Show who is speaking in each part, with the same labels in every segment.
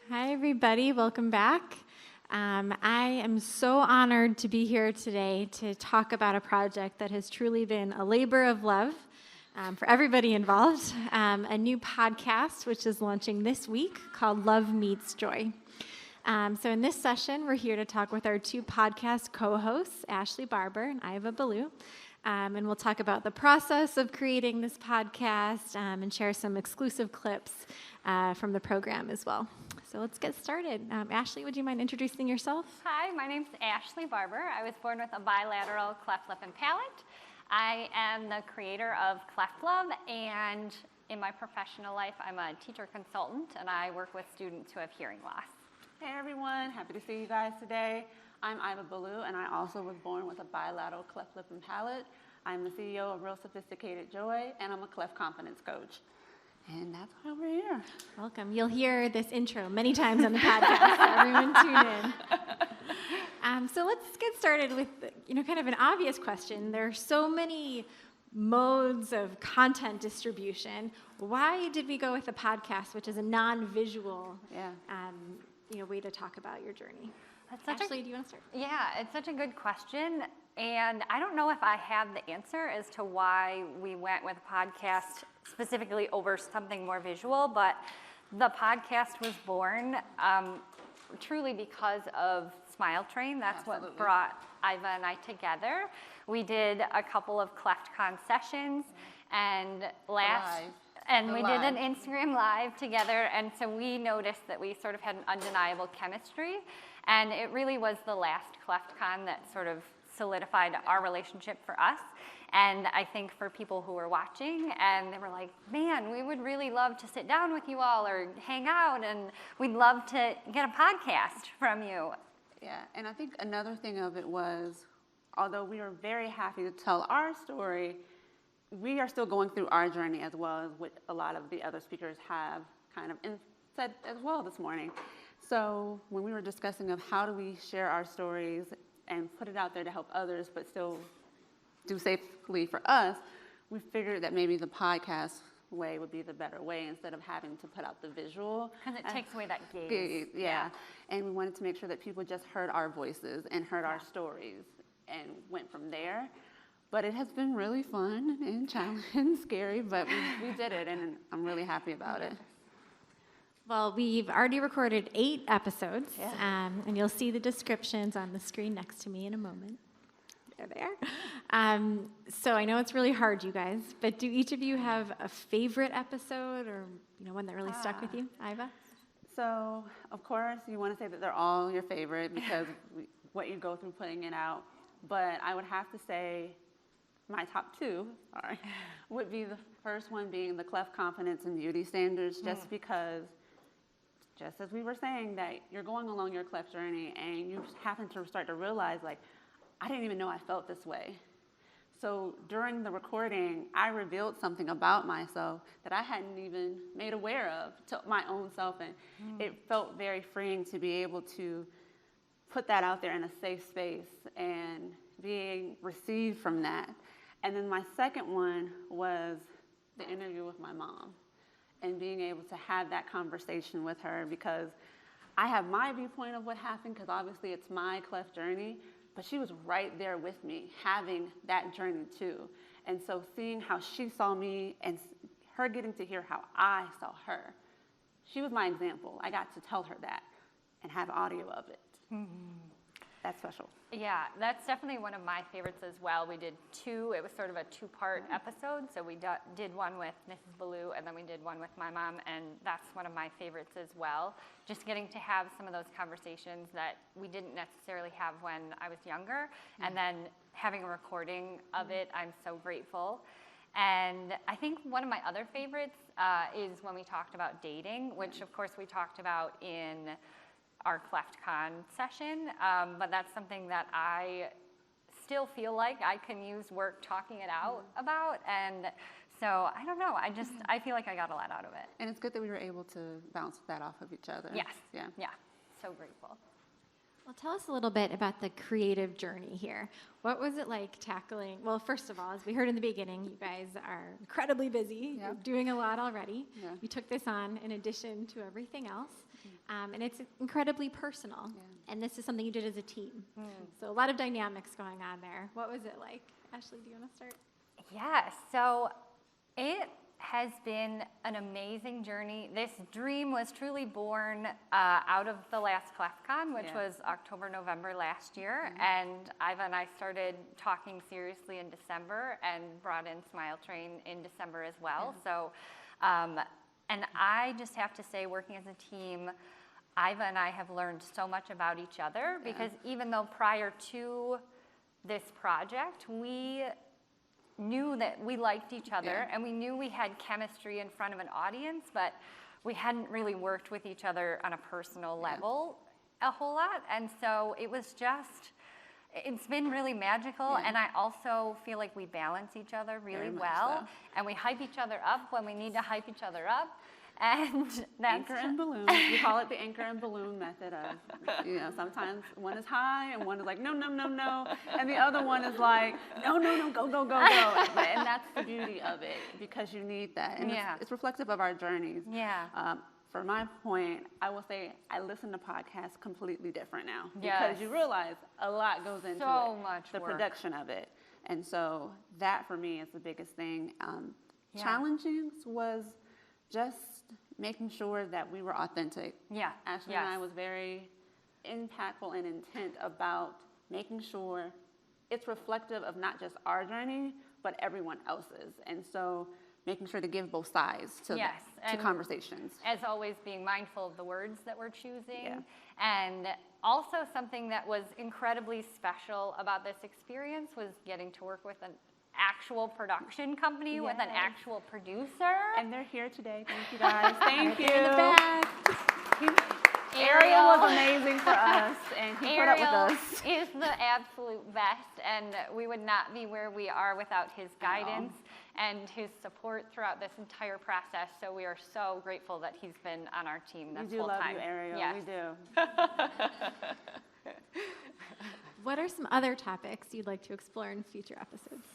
Speaker 1: Hi, everybody. Welcome back. I am so honored to be here today to talk about a project that has truly been a labor of love for everybody involved, a new podcast which is launching this week called Love Meets Joy. So in this session, we're here to talk with our two podcast co-hosts, Ashley Barber and Iva Ballou. And we'll talk about the process of creating this podcast and share some exclusive clips from the program as well. So let's get started. Ashley, would you mind introducing yourself?
Speaker 2: Hi, my name's Ashley Barber. I was born with a bilateral cleft lip and palate. I am the creator of Cleft Love, and in my professional life, I'm a teacher consultant, and I work with students who have hearing loss.
Speaker 3: Hey everyone, happy to see you guys today. I'm Iva Ballou, and I also was born with a bilateral cleft lip and palate. I'm the CEO of Real Sophisticated Joy, and I'm a cleft confidence coach. And that's why we're here.
Speaker 1: Welcome. You'll hear this intro many times on the podcast, so everyone tune in. So let's get started with, kind of an obvious question. There are so many modes of content distribution. Why did we go with a podcast, which is a non-visual way to talk about your journey? Ashley, do you want to start?
Speaker 2: Yeah, it's such a good question. And I don't know if I have the answer as to why we went with a podcast specifically over something more visual, but the podcast was born truly because of Smile Train. That's
Speaker 3: Absolutely.
Speaker 2: What brought Iva and I together. We did a couple of CleftCon sessions, and we did an Instagram Live together, and so we noticed that we sort of had an undeniable chemistry, and it really was the last CleftCon that sort of solidified our relationship for us. And I think for people who were watching, and they were like, man, we would really love to sit down with you all or hang out, and we'd love to get a podcast from you.
Speaker 3: Yeah, and I think another thing of it was, although we were very happy to tell our story, we are still going through our journey as well as what a lot of the other speakers have kind of said as well this morning. So when we were discussing of how do we share our stories and put it out there to help others, but still do safely for us, we figured that maybe the podcast way would be the better way instead of having to put out the visual.
Speaker 2: Because it takes away that gaze.
Speaker 3: Yeah. And we wanted to make sure that people just heard our voices and heard our stories and went from there. But it has been really fun and challenging and scary, but we did it, and I'm really happy about it.
Speaker 1: Well, we've already recorded 8 episodes, and you'll see the descriptions on the screen next to me in a moment. They're there. So I know it's really hard, you guys, but do each of you have a favorite episode or one that really stuck with you? Iva?
Speaker 3: So, of course, you want to say that they're all your favorite because what you go through putting it out, but I would have to say my top 2 would be the first one being the cleft confidence and beauty standards, just because, just as we were saying, that you're going along your cleft journey and you happen to start to realize, like, I didn't even know I felt this way. So during the recording, I revealed something about myself that I hadn't even made aware of to my own self, and it felt very freeing to be able to put that out there in a safe space and being received from that. And then my second one was the interview with my mom and being able to have that conversation with her, because I have my viewpoint of what happened, because obviously it's my cleft journey, but she was right there with me having that journey too. And so seeing how she saw me and her getting to hear how I saw her, she was my example. I got to tell her that and have audio of it. That's special.
Speaker 2: Yeah, that's definitely one of my favorites as well. We did 2, it was sort of a 2-part episode. So we did one with Mrs. Ballou, and then we did one with my mom, and that's one of my favorites as well. Just getting to have some of those conversations that we didn't necessarily have when I was younger, and then having a recording of it, I'm so grateful. And I think one of my other favorites is when we talked about dating, which of course we talked about in our CleftCon session, but that's something that I still feel like I can use work talking it out about, and so I don't know, I feel like I got a lot out of it.
Speaker 3: And it's good that we were able to bounce that off of each other.
Speaker 2: Yes.
Speaker 3: Yeah.
Speaker 2: So grateful.
Speaker 1: Well, tell us a little bit about the creative journey here. What was it like tackling? Well, first of all, as we heard in the beginning, you guys are incredibly busy.
Speaker 3: Yeah.
Speaker 1: You're doing a lot already.
Speaker 3: Yeah.
Speaker 1: You took this on in addition to everything else. And it's incredibly personal.
Speaker 3: Yeah.
Speaker 1: And this is something you did as a team. So a lot of dynamics going on there. What was it like? Ashley, do you want to start?
Speaker 2: Yeah, so it has been an amazing journey. This dream was truly born out of the last ClefCon, which
Speaker 3: Yeah.
Speaker 2: was October, November last year. And Iva and I started talking seriously in December and brought in Smile Train in December as well. So, and I just have to say, working as a team, Iva and I have learned so much about each other because even though prior to this project, we knew that we liked each other and we knew we had chemistry in front of an audience, but we hadn't really worked with each other on a personal level a whole lot. And so it was just, it's been really magical. And I also feel like we balance each other really
Speaker 3: Very much
Speaker 2: well.
Speaker 3: so.
Speaker 2: And we hype each other up when we need to hype each other up. And that's
Speaker 3: Anchor and balloon. We call it the anchor and balloon method of, sometimes one is high and one is like, no, no, no, no. And the other one is like, no, no, no, go, go, go, go. And that's the beauty of it because you need that. And it's reflective of our journeys.
Speaker 2: Yeah.
Speaker 3: For my point, I will say I listen to podcasts completely different now
Speaker 2: Yes.
Speaker 3: because you realize a lot goes into
Speaker 2: So
Speaker 3: it,
Speaker 2: much
Speaker 3: the
Speaker 2: work.
Speaker 3: production of it. And so that for me is the biggest thing. Challenging was just making sure that we were authentic.
Speaker 2: Yeah.
Speaker 3: Ashley and I was very impactful and intent about making sure it's reflective of not just our journey, but everyone else's. And so making sure to give both sides to
Speaker 2: and
Speaker 3: conversations.
Speaker 2: As always, being mindful of the words that we're choosing.
Speaker 3: Yeah.
Speaker 2: And also something that was incredibly special about this experience was getting to work with an actual production company with an actual producer.
Speaker 3: And they're here today. Thank you guys. Thank you.
Speaker 1: In the back.
Speaker 3: Ariel was amazing for us, and he put up with
Speaker 2: Ariel
Speaker 3: us.
Speaker 2: is the absolute best, and we would not be where we are without his guidance and his support throughout this entire process. So we are so grateful that he's been on our team this
Speaker 3: We do
Speaker 2: whole
Speaker 3: love
Speaker 2: time.
Speaker 3: you, Ariel.
Speaker 2: Yes.
Speaker 3: We do.
Speaker 1: What are some other topics you'd like to explore in future episodes?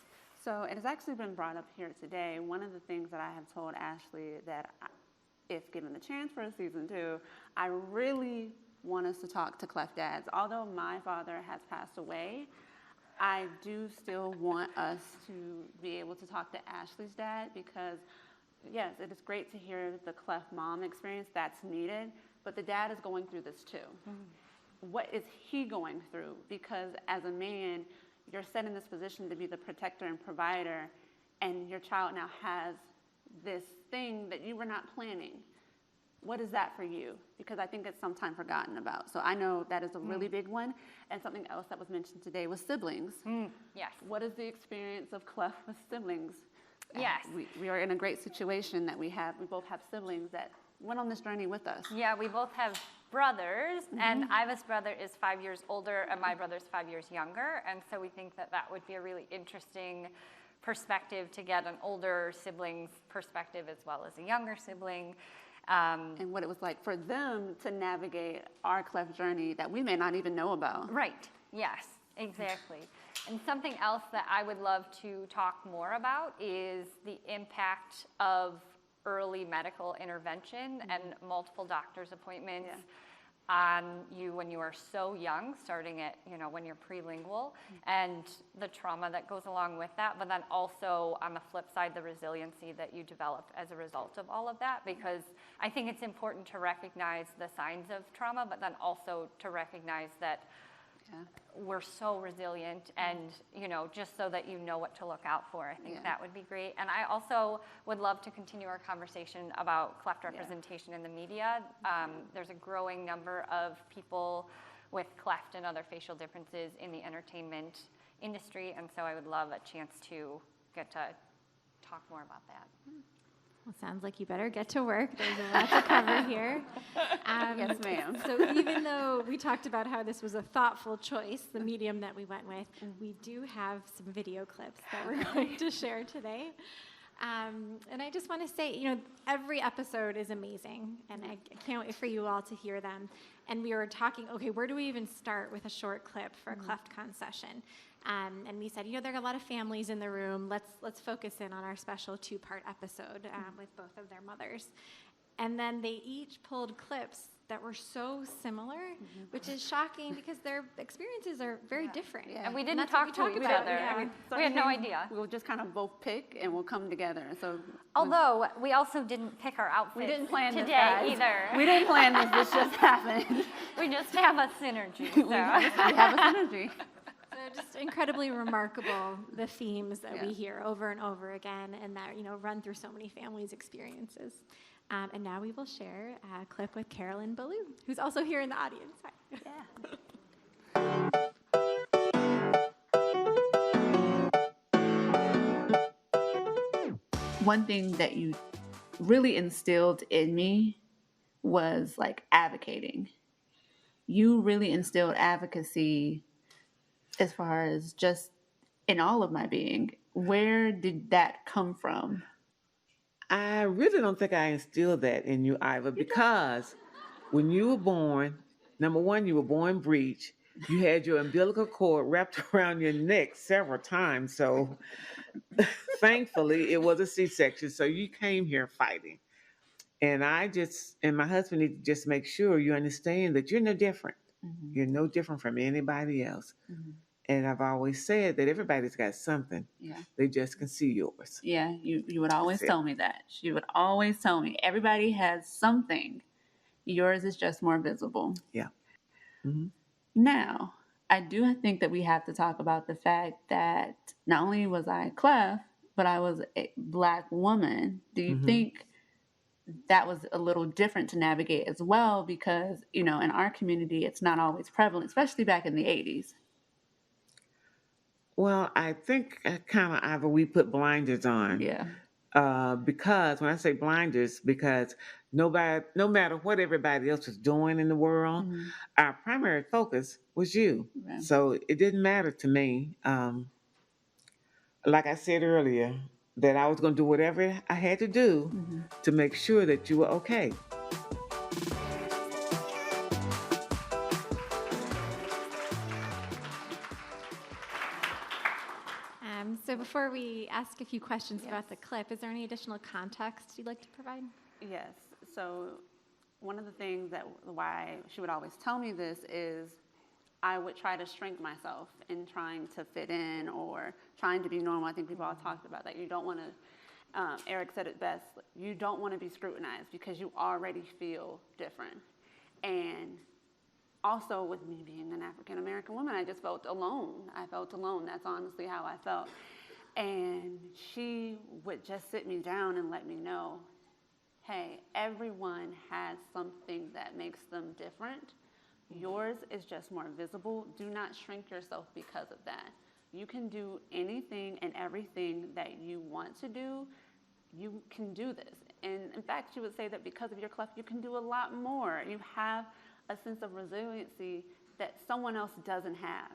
Speaker 3: So it has actually been brought up here today. One of the things that I have told Ashley that if given the chance for a season 2, I really want us to talk to Clef Dads. Although my father has passed away, I do still want us to be able to talk to Ashley's dad because, yes, it is great to hear the Clef mom experience. That's needed, but the dad is going through this too. What is he going through? Because as a man, you're set in this position to be the protector and provider, and your child now has this thing that you were not planning. What is that for you? Because I think it's sometimes forgotten about. So I know that is a really big one. And something else that was mentioned today was siblings.
Speaker 2: Yes.
Speaker 3: What is the experience of Clef with siblings?
Speaker 2: Yes.
Speaker 3: We are in a great situation that we both have siblings that went on this journey with us.
Speaker 2: Yeah, we both have brothers, and Iva's brother is 5 years older, and my brother's 5 years younger. And so we think that that would be a really interesting perspective to get an older sibling's perspective as well as a younger sibling.
Speaker 3: And what it was like for them to navigate our Clef journey that we may not even know about.
Speaker 2: Right, yes, exactly. And something else that I would love to talk more about is the impact of early medical intervention and multiple doctor's appointments on you when you are so young, starting at, when you're prelingual, and the trauma that goes along with that, but then also on the flip side, the resiliency that you develop as a result of all of that, because I think it's important to recognize the signs of trauma, but then also to recognize that we're so resilient, and just so that you know what to look out for. I think that would be great. And I also would love to continue our conversation about cleft representation in the media. There's a growing number of people with cleft and other facial differences in the entertainment industry, and so I would love a chance to get to talk more about that.
Speaker 1: Well, sounds like you better get to work. There's a lot to cover here.
Speaker 3: Yes, ma'am.
Speaker 1: So even though we talked about how this was a thoughtful choice, the medium that we went with, we do have some video clips that we're going to share today. And I just want to say, every episode is amazing, and I can't wait for you all to hear them. And we were talking, okay, where do we even start with a short clip for a CleftCon session? And we said, there are a lot of families in the room. Let's focus in on our special 2-part episode with both of their mothers. And then they each pulled clips that were so similar, which is shocking because their experiences are very different.
Speaker 3: Yeah.
Speaker 2: And we didn't
Speaker 1: that's what
Speaker 2: talk to
Speaker 1: we
Speaker 2: each
Speaker 1: talked
Speaker 2: other.
Speaker 1: about, yeah.
Speaker 2: We had no idea.
Speaker 3: We'll just kind of both pick and we'll come together. So
Speaker 2: Although, we also didn't pick our outfits
Speaker 3: we didn't plan this,
Speaker 2: today
Speaker 3: guys.
Speaker 2: either.
Speaker 3: We didn't plan this. This just happened.
Speaker 2: We just have a synergy.
Speaker 3: We have a synergy.
Speaker 1: So just incredibly remarkable, the themes that we
Speaker 3: Yeah.
Speaker 1: hear over and over again and that, run through so many families' experiences. And now we will share a clip with Carolyn Ballou, who's also here in the audience. Hi.
Speaker 3: Yeah. One thing that you really instilled in me was like advocating. You really instilled advocacy as far as just in all of my being. Where did that come from?
Speaker 4: I really don't think I instilled that in you, Iva, because when you were born, number one, you were born breech. You had your umbilical cord wrapped around your neck several times. So thankfully, it was a C-section. So you came here fighting. And my husband need to just make sure you understand that you're no different.
Speaker 3: Mm-hmm.
Speaker 4: You're no different from anybody else.
Speaker 3: Mm-hmm.
Speaker 4: And I've always said that everybody's got something.
Speaker 3: Yeah.
Speaker 4: They just can see yours.
Speaker 3: Yeah, you would always
Speaker 4: That's it.
Speaker 3: tell me that. She would always tell me, everybody has something. Yours is just more visible.
Speaker 4: Yeah. Mm-hmm.
Speaker 3: Now, I do think that we have to talk about the fact that not only was I cleft, but I was a Black woman. Do you
Speaker 4: Mhm.
Speaker 3: think that was a little different to navigate as well? Because, in our community, it's not always prevalent, especially back in the 80s.
Speaker 4: Well, I think kind of either we put blinders on.
Speaker 3: Yeah.
Speaker 4: Because when I say blinders, because no matter what everybody else was doing in the world,
Speaker 3: Mhm.
Speaker 4: our primary focus was you.
Speaker 3: Yeah.
Speaker 4: So it didn't matter to me. Like I said earlier, that I was going to do whatever I had to do
Speaker 3: Mhm.
Speaker 4: to make sure that you were okay.
Speaker 1: So before we ask a few questions about the clip, is there any additional context you'd like to provide?
Speaker 3: Yes. So one of the things that why she would always tell me this is I would try to shrink myself in trying to fit in or trying to be normal. I think we've all talked about that. You don't want to, Eric said it best, you don't want to be scrutinized because you already feel different. And also with me being an African-American woman, I just felt alone. I felt alone. That's honestly how I felt. And she would just sit me down and let me know, hey, everyone has something that makes them different. Yours is just more visible. Do not shrink yourself because of that. You can do anything and everything that you want to do. You can do this. And in fact, she would say that because of your cleft, you can do a lot more. You have a sense of resiliency that someone else doesn't have,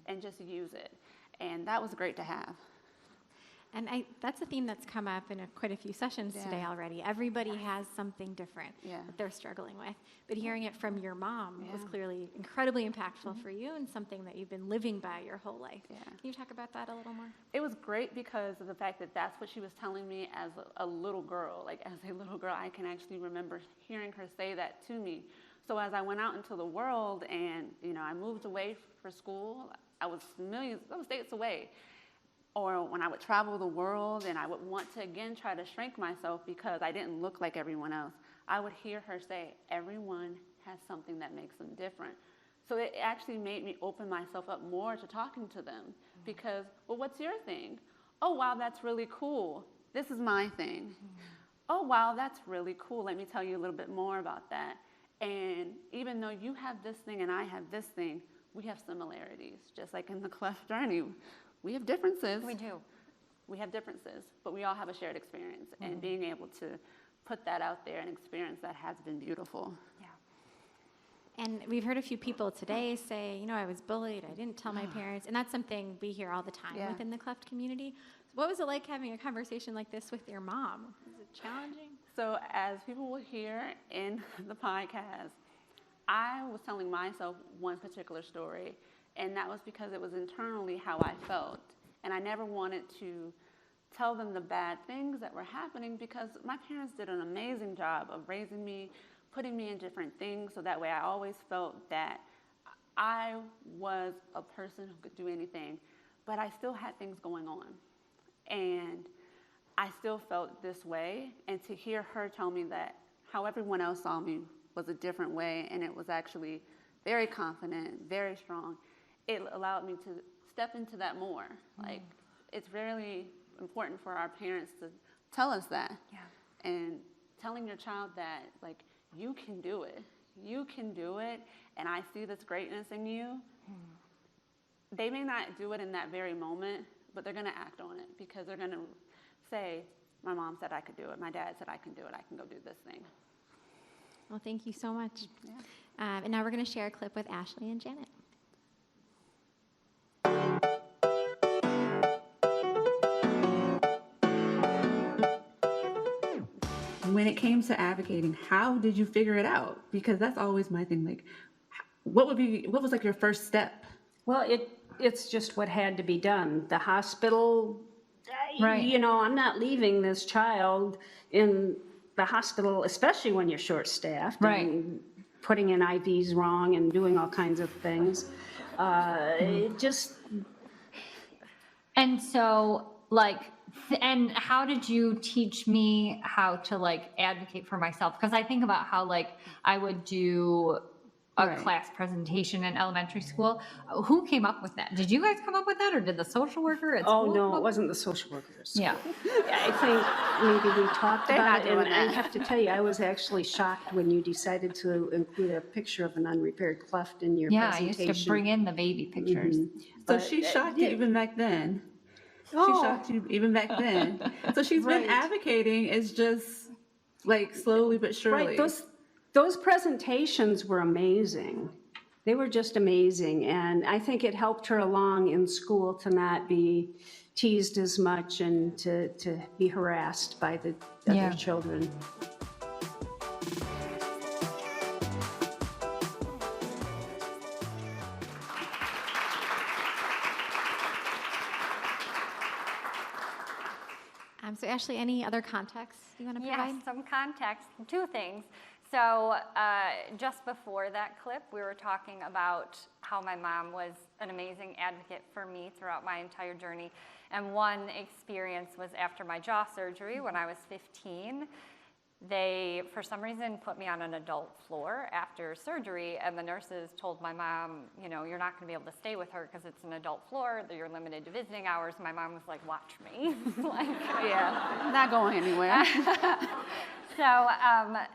Speaker 3: and just use it. And that was great to have.
Speaker 1: And that's a theme that's come up in quite a few sessions today already. Everybody has something different that they're struggling with. But hearing it from your mom was clearly incredibly impactful for you and something that you've been living by your whole life.
Speaker 3: Yeah.
Speaker 1: Can you talk about that a little more?
Speaker 3: It was great because of the fact that that's what she was telling me as a little girl. Like as a little girl, I can actually remember hearing her say that to me. So as I went out into the world and, I moved away for school, I was states away. Or when I would travel the world and I would want to again try to shrink myself because I didn't look like everyone else, I would hear her say, everyone has something that makes them different. So it actually made me open myself up more to talking to them because, well, what's your thing? Oh, wow, that's really cool. This is my thing. Oh, wow, that's really cool. Let me tell you a little bit more about that. And even though you have this thing and I have this thing, we have similarities, just like in the cleft journey. We have differences.
Speaker 2: We do.
Speaker 3: We have differences, but we all have a shared experience. And being able to put that out there and experience that has been beautiful.
Speaker 2: Yeah.
Speaker 1: And we've heard a few people today say, I was bullied, I didn't tell my parents. And that's something we hear all the time within the cleft community. What was it like having a conversation like this with your mom? Was it challenging?
Speaker 3: So as people will hear in the podcast, I was telling myself one particular story, and that was because it was internally how I felt. And I never wanted to tell them the bad things that were happening because my parents did an amazing job of raising me, putting me in different things, so that way I always felt that I was a person who could do anything, but I still had things going on. And I still felt this way, and to hear her tell me that how everyone else saw me was a different way, and it was actually very confident, very strong, it allowed me to step into that more. Like, it's really important for our parents to tell us that.
Speaker 2: Yeah.
Speaker 3: And telling your child that, like, you can do it. You can do it, and I see this greatness in you. They may not do it in that very moment, but they're going to act on it because they're going to say, my mom said I could do it. My dad said I can do it. I can go do this thing.
Speaker 1: Well, thank you so much.
Speaker 3: Yeah.
Speaker 1: And now we're going to share a clip with Ashley and Janet.
Speaker 3: When it came to advocating, how did you figure it out? Because that's always my thing. Like, what was like your first step?
Speaker 5: Well, it's just what had to be done. The hospital,
Speaker 2: Right.
Speaker 5: you know, I'm not leaving this child in the hospital, especially when you're short-staffed.
Speaker 2: Right.
Speaker 5: And putting in IVs wrong and doing all kinds of things. It just,
Speaker 2: And so, like, and how did you teach me how to, like, advocate for myself? Because I think about how, like, I would do a
Speaker 3: Right.
Speaker 2: class presentation in elementary school. Who came up with that? Did you guys come up with that, or did the social worker at
Speaker 5: oh
Speaker 2: school come
Speaker 5: no,
Speaker 2: up
Speaker 5: it wasn't the social workers.
Speaker 2: Yeah.
Speaker 5: I think maybe we talked
Speaker 3: They're
Speaker 5: about
Speaker 3: not
Speaker 5: it, and
Speaker 3: doing
Speaker 5: I
Speaker 3: that.
Speaker 5: have to tell you, I was actually shocked when you decided to include a picture of an unrepaired cleft in your
Speaker 2: Yeah, I
Speaker 5: presentation.
Speaker 2: used to bring in the baby pictures.
Speaker 3: So
Speaker 5: But,
Speaker 3: she
Speaker 5: uh,
Speaker 3: shocked you
Speaker 5: yeah.
Speaker 3: even back then. She
Speaker 5: Oh.
Speaker 3: shocked you even back then. So she's been
Speaker 5: Right.
Speaker 3: advocating. It's just like slowly but surely.
Speaker 5: Right, those presentations were amazing. They were just amazing, and I think it helped her along in school to not be teased as much and to be harassed by the
Speaker 2: Yeah.
Speaker 5: other children.
Speaker 1: So Ashley, any other context you want to provide?
Speaker 2: Yes, some context, two things. So just before that clip, we were talking about how my mom was an amazing advocate for me throughout my entire journey. And one experience was after my jaw surgery when I was 15. They, for some reason, put me on an adult floor after surgery, and the nurses told my mom, you know, you're not going to be able to stay with her because it's an adult floor, that you're limited to visiting hours. My mom was like, watch me. Like,
Speaker 3: yeah, not going anywhere.
Speaker 2: so,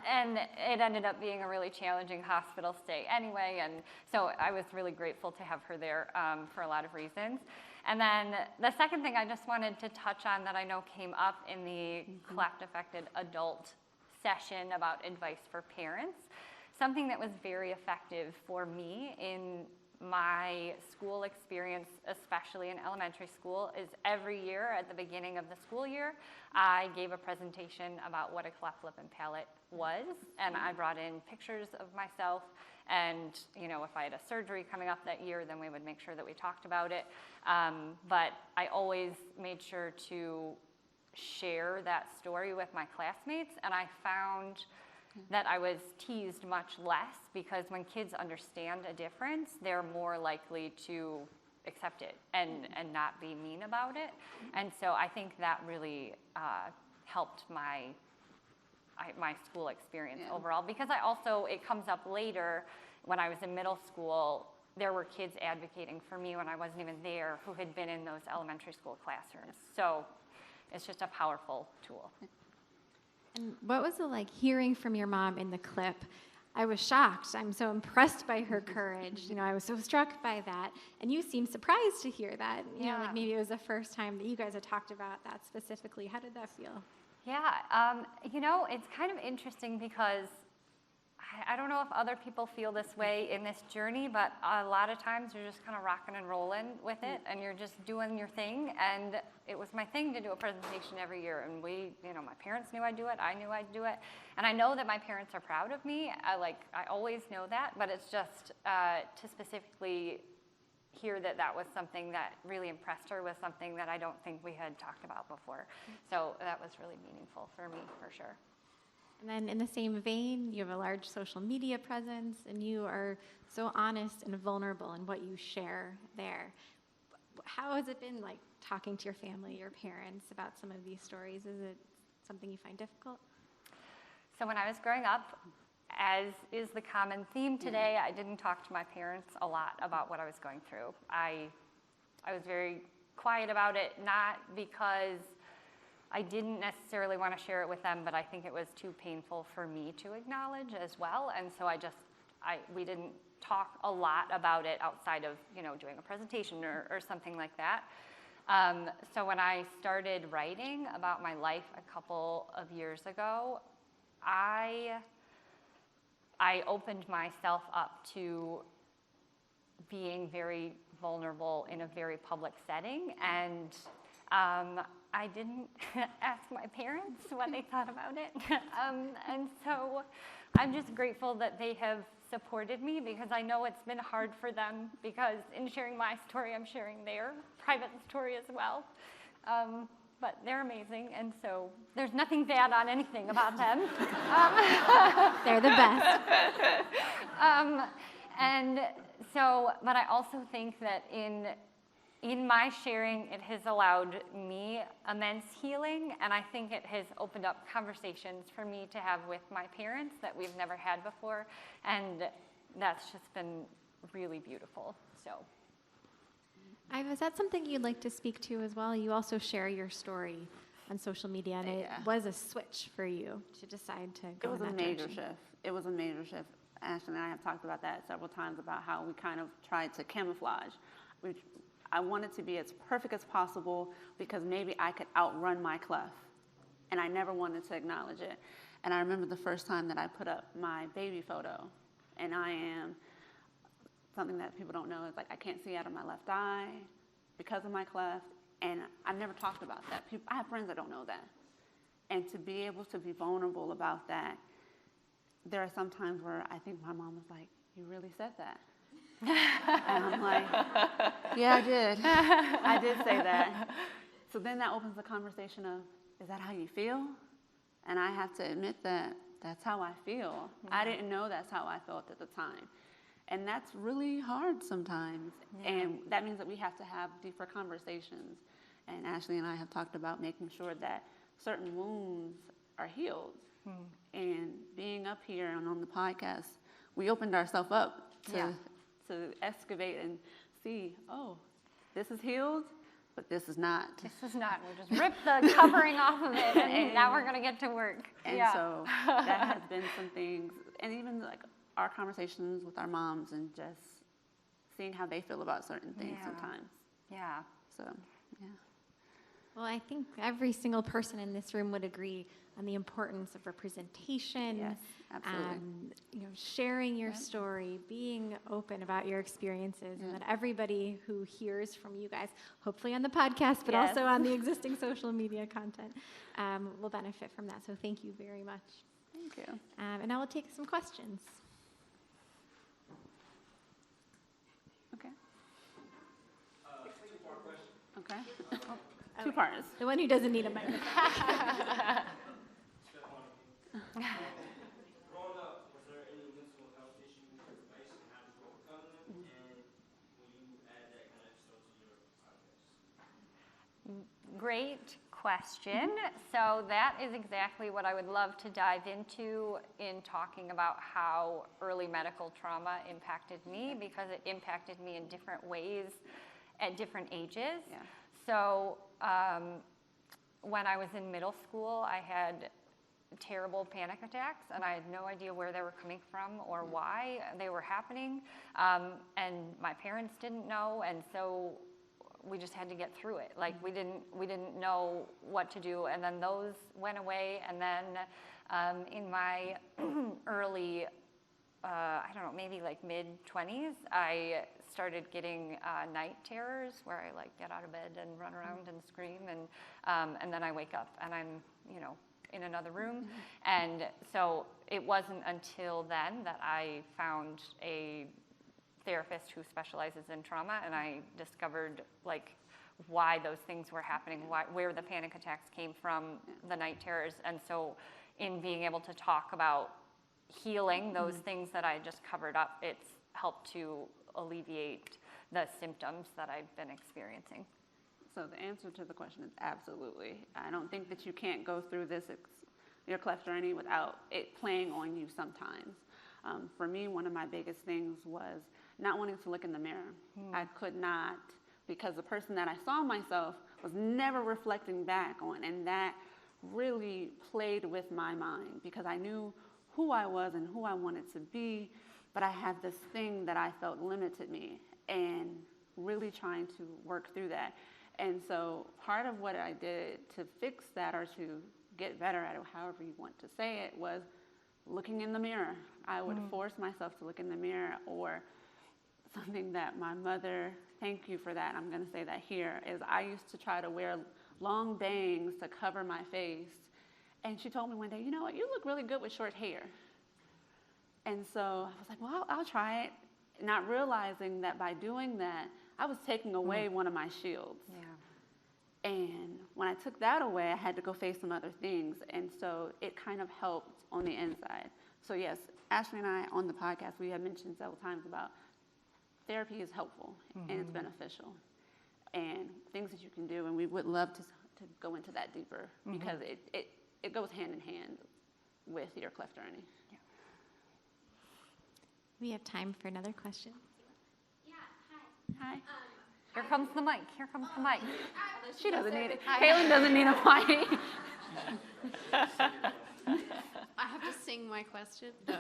Speaker 2: and it ended up being a really challenging hospital stay anyway, and so I was really grateful to have her there for a lot of reasons. And then the second thing I just wanted to touch on that I know came up in the cleft-affected adult session about advice for parents, something that was very effective for me in my school experience, especially in elementary school, is every year at the beginning of the school year, I gave a presentation about what a cleft lip and palate was, and I brought in pictures of myself, and you know, if I had a surgery coming up that year, then we would make sure that we talked about it. But I always made sure to share that story with my classmates, and I found that I was teased much less, because when kids understand a difference, they're more likely to accept it and not be mean about it. And so I think that really helped my school experience overall, because I also, it comes up later when I was in middle school, there were kids advocating for me when I wasn't even there who had been in those elementary school classrooms. So it's just a powerful tool.
Speaker 1: And what was it like hearing from your mom in the clip? I was shocked. I'm so impressed by her courage. You know, I was so struck by that. And you seemed surprised to hear that. You know,
Speaker 2: Yeah.
Speaker 1: like maybe it was the first time that you guys had talked about that specifically. How did that feel?
Speaker 2: Yeah, you know, it's kind of interesting because I don't know if other people feel this way in this journey, but a lot of times you're just kind of rocking and rolling with it, and you're just doing your thing. And it was my thing to do a presentation every year, and my parents knew I'd do it. I knew I'd do it, and I know that my parents are proud of me. I always know that, but it's just to specifically hear that was something that really impressed her, was something that I don't think we had talked about before. So that was really meaningful for me, for sure.
Speaker 1: And then in the same vein, you have a large social media presence, and you are so honest and vulnerable in what you share there. How has it been like talking to your family, your parents about some of these stories? Is it something you find difficult?
Speaker 2: So when I was growing up, as is the common theme today, I didn't talk to my parents a lot about what I was going through. I was very quiet about it, not because I didn't necessarily want to share it with them, but I think it was too painful for me to acknowledge as well. And so we didn't talk a lot about it outside of, doing a presentation or something like that. So when I started writing about my life a couple of years ago, I opened myself up to being very vulnerable in a very public setting, and I didn't ask my parents what they thought about it. And so I'm just grateful that they have supported me, because I know it's been hard for them, because in sharing my story, I'm sharing their private story as well. But they're amazing, and so there's nothing bad on anything about them.
Speaker 1: They're the best.
Speaker 2: But I also think that in my sharing, it has allowed me immense healing, and I think it has opened up conversations for me to have with my parents that we've never had before, and that's just been really beautiful. So.
Speaker 1: Is that something you'd like to speak to as well? You also share your story on social media, and it was a switch for you to decide to go in that direction.
Speaker 3: It was a major shift. Ashley and I have talked about that several times, about how we kind of tried to camouflage. I wanted to be as perfect as possible, because maybe I could outrun my clef, and I never wanted to acknowledge it. And I remember the first time that I put up my baby photo, and I am, something that people don't know is I can't see out of my left eye because of my cleft, and I've never talked about that. I have friends that don't know that. And to be able to be vulnerable about that, there are some times where I think my mom was like, "You really said that?" And I'm like, "Yeah, I did. I did say that." So then that opens the conversation of, is that how you feel? And I have to admit that that's how I feel. I didn't know that's how I felt at the time. And that's really hard sometimes. Yeah. And that means that we have to have deeper conversations. And Ashley and I have talked about making sure that certain wounds are healed. And being up here and on the podcast, we opened ourselves up to excavate and see, oh, this is healed, but this is not.
Speaker 2: This is not. We just ripped the covering off of it, and now we're going to get to work.
Speaker 3: And so that has been some things, and even our conversations with our moms, and just seeing how they feel about certain things sometimes.
Speaker 2: Yeah.
Speaker 3: So, yeah.
Speaker 1: Well, I think every single person in this room would agree on the importance of representation.
Speaker 3: Yes, absolutely.
Speaker 1: Sharing your story, being open about your experiences, and that everybody who hears from you guys, hopefully on the podcast, but also on the existing social media content, will benefit from that. So thank you very much.
Speaker 3: Thank you.
Speaker 1: And now we'll take some questions.
Speaker 3: Okay. Two-part question. Okay. Two parts.
Speaker 1: The one who doesn't need a microphone.
Speaker 6: Growing up, was there any mental health issues or information, how did you overcome them, and will you add that kind of episode to your podcast?
Speaker 2: Great question. So that is exactly what I would love to dive into in talking about how early medical trauma impacted me, because it impacted me in different ways at different ages.
Speaker 3: Yeah.
Speaker 2: So when I was in middle school, I had terrible panic attacks, and I had no idea where they were coming from or why they were happening, and my parents didn't know, and so we just had to get through it. We didn't know what to do, and then those went away, and then in my early I don't know, maybe like mid-20s, I started getting night terrors where I like get out of bed and run around and scream, and then I wake up and I'm, in another room. And so it wasn't until then that I found a therapist who specializes in trauma, and I discovered like why those things were happening, where the panic attacks came from, the night terrors. And so in being able to talk about healing those things that I just covered up, it's helped to alleviate the symptoms that I've been experiencing.
Speaker 3: So the answer to the question is absolutely. I don't think that you can't go through your cleft journey without it playing on you sometimes. For me, one of my biggest things was not wanting to look in the mirror. I could not, because the person that I saw myself was never reflecting back on, and that really played with my mind because I knew who I was and who I wanted to be, but I had this thing that I felt limited me, and really trying to work through that. And so part of what I did to fix that, or to get better at it, however you want to say it, was looking in the mirror. I would force myself to look in the mirror, or something that my mother, thank you for that, I'm going to say that here, is I used to try to wear long bangs to cover my face. And she told me one day, you know what, you look really good with short hair. And so I was like, well, I'll try it, not realizing that by doing that, I was taking away one of my shields.
Speaker 2: Yeah.
Speaker 3: And when I took that away, I had to go face some other things. And so it kind of helped on the inside. So yes, Ashley and I on the podcast, we have mentioned several times about therapy is helpful and it's beneficial, and things that you can do. And we would love to go into that deeper because it goes hand in hand with your cleft journey.
Speaker 2: Yeah.
Speaker 1: We have time for another question.
Speaker 3: Hi.
Speaker 2: Here comes the mic. Here comes the mic.
Speaker 3: She doesn't need it. Kaylin doesn't need a mic.
Speaker 7: I have to sing my question? No.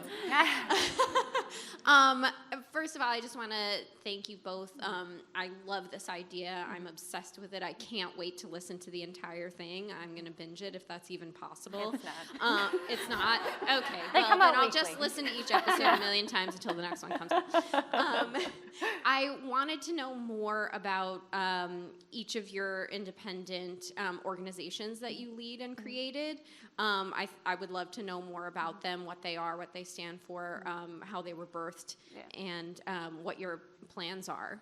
Speaker 7: First of all, I just want to thank you both. I love this idea. I'm obsessed with it. I can't wait to listen to the entire thing. I'm going to binge it if that's even possible.
Speaker 2: It's not.
Speaker 7: It's not? Okay.
Speaker 2: They
Speaker 7: Well,
Speaker 2: come
Speaker 7: then
Speaker 2: out
Speaker 7: I'll
Speaker 2: weekly.
Speaker 7: just listen to each episode a million times until the next one comes out. I wanted to know more about each of your independent organizations that you lead and created. I would love to know more about them, what they are, what they stand for, how they were birthed, and what your plans are.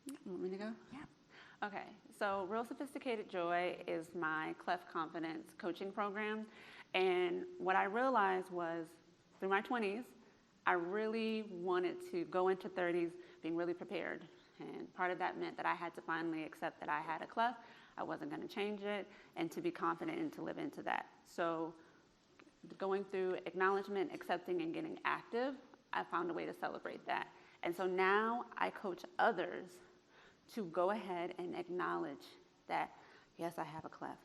Speaker 3: You want me to go?
Speaker 2: Yeah.
Speaker 3: Okay, so Real Sophisticated Joy is my Cleft Confidence coaching program. And what I realized was through my 20s, I really wanted to go into 30s being really prepared. And part of that meant that I had to finally accept that I had a cleft. I wasn't going to change it, and to be confident and to live into that. So going through acknowledgement, accepting, and getting active, I found a way to celebrate that. And so now I coach others to go ahead and acknowledge that, yes, I have a cleft.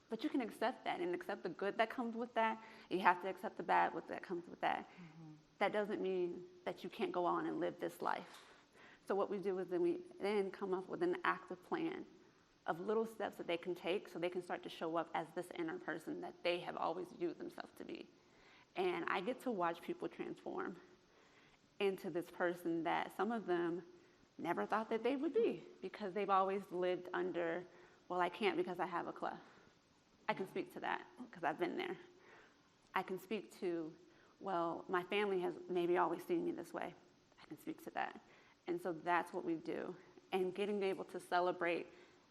Speaker 3: But you can accept that and accept the good that comes with that. You have to accept the bad that comes with that. That doesn't mean that you can't go on and live this life. So what we do is then we come up with an active plan of little steps that they can take so they can start to show up as this inner person that they have always viewed themselves to be. And I get to watch people transform into this person that some of them never thought that they would be, because they've always lived under, well, I can't because I have a cleft. I can speak to that because I've been there. I can speak to, well, my family has maybe always seen me this way. I can speak to that. And so that's what we do. And getting able to celebrate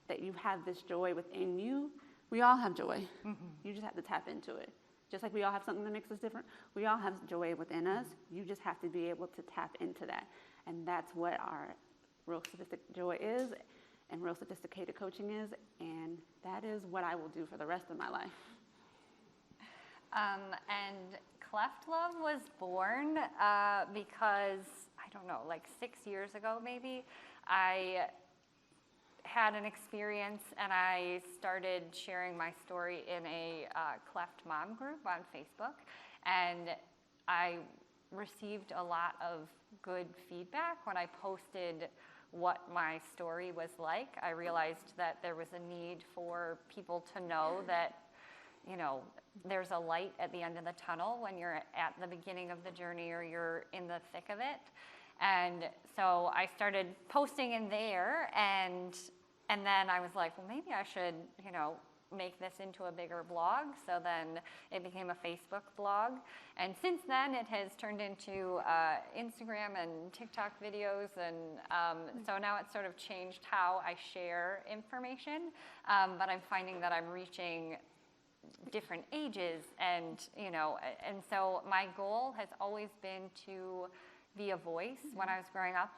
Speaker 3: that you have this joy within you. We all have joy. You just have to tap into it. Just like we all have something that makes us different, we all have joy within us. You just have to be able to tap into that. And that's what our Real Sophisticated Joy is, and Real Sophisticated Coaching is, and that is what I will do for the rest of my life.
Speaker 2: And Cleft Love was born because, I don't know, like 6 years ago maybe, I had an experience and I started sharing my story in a Cleft Mom group on Facebook, and I received a lot of good feedback when I posted what my story was like. I realized that there was a need for people to know that you know, there's a light at the end of the tunnel when you're at the beginning of the journey or you're in the thick of it. And so I started posting in there, and then I was like, well, maybe I should, you know, make this into a bigger blog. So then it became a Facebook blog. And since then, it has turned into Instagram and TikTok videos. And so now it's sort of changed how I share information. But I'm finding that I'm reaching different ages, and, you know, and so my goal has always been to be a voice. When I was growing up,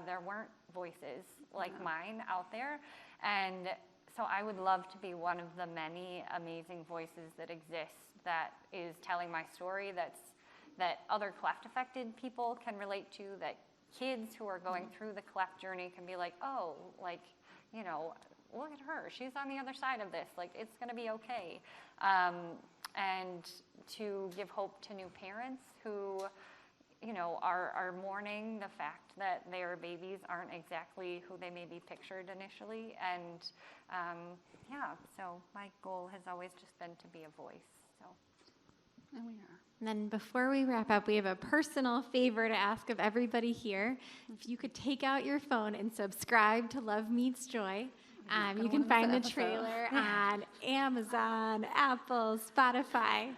Speaker 2: there weren't voices like mine out there. And so I would love to be one of the many amazing voices that exist, that is telling my story, that other cleft affected people can relate to, that kids who are going through the cleft journey can be like, oh, like, you know, look at her, she's on the other side of this, like, it's gonna be okay. And to give hope to new parents who, you know, are mourning the fact that their babies aren't exactly who they maybe pictured initially. And yeah, so my goal has always just been to be a voice. So.
Speaker 3: And we are.
Speaker 1: And then before we wrap up, we have a personal favor to ask of everybody here. If you could take out your phone and subscribe to Love Meets Joy. You can find the trailer on Amazon, Apple, Spotify.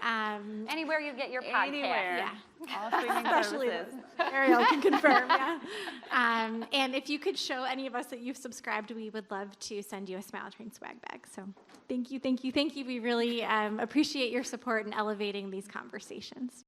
Speaker 2: Anywhere you get your podcast.
Speaker 3: Anywhere.
Speaker 1: Yeah.
Speaker 3: All streaming
Speaker 1: Especially
Speaker 3: services.
Speaker 1: Ariel can confirm, yeah. And if you could show any of us that you've subscribed, we would love to send you a Smile Train swag bag. So thank you, thank you, thank you. We really appreciate your support in elevating these conversations.